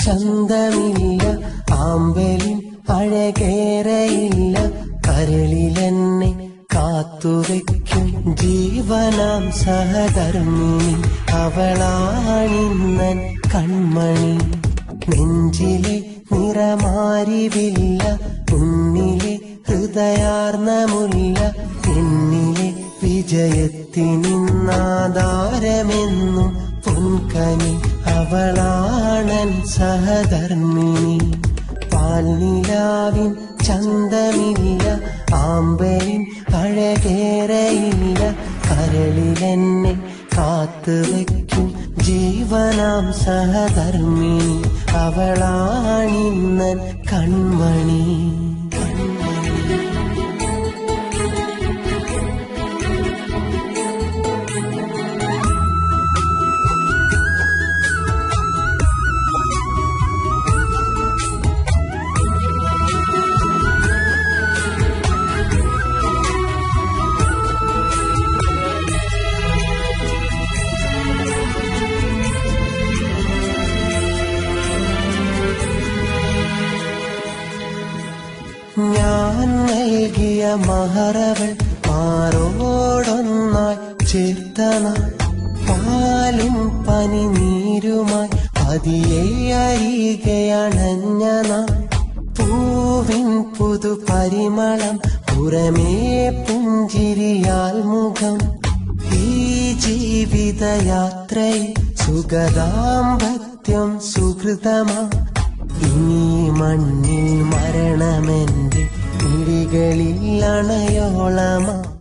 ചന്തമില്ല, ആമ്പലിൻ അഴകേറയില്ല. കരളിലെന്നെ കാത്തുവയ്ക്കും ജീവനാം സഹധർമ്മിണി, അവളാണിന്നൻ കൺമണി. നെഞ്ചിലെ നിറമാരിവില്ല, മുന്നിലെ ഹൃദയാർന്ന മുല്ല. എന്നിലെ വിജയത്തിനിന്നാധാരമെന്നും പൊൻകനി, അവളാണൻ സഹധർമ്മിണി. പാൽനിലാവിൻ ചന്തമില്ല, ആമ്പലിൻ അഴകേറയില്ല. കരളിലെന്നെ കാത്തുവയ്ക്കും ജീവനാം സഹധർമ്മിണി, അവളാണിന്നൻ കൺമണി. ഞാൻ നൽകിയ മഹറവൾ മാറോടൊന്നായി ചേർത്തണ, പാലും പനിനീരുമായി പതിയെ അരികെയണഞ്ഞ നാം. പൂവിൻ പുതു പരിമളം, പുറമേ പുഞ്ചിരിയാൽ മുഖം. ഈ ജീവിതയാത്രയിൽ സുഖദാമ്പത്യം സുഹൃതമാ. ഇനി മണ്ണിൽ മരണമെന്റെ മിഴികളിൽ അണയോളമാ.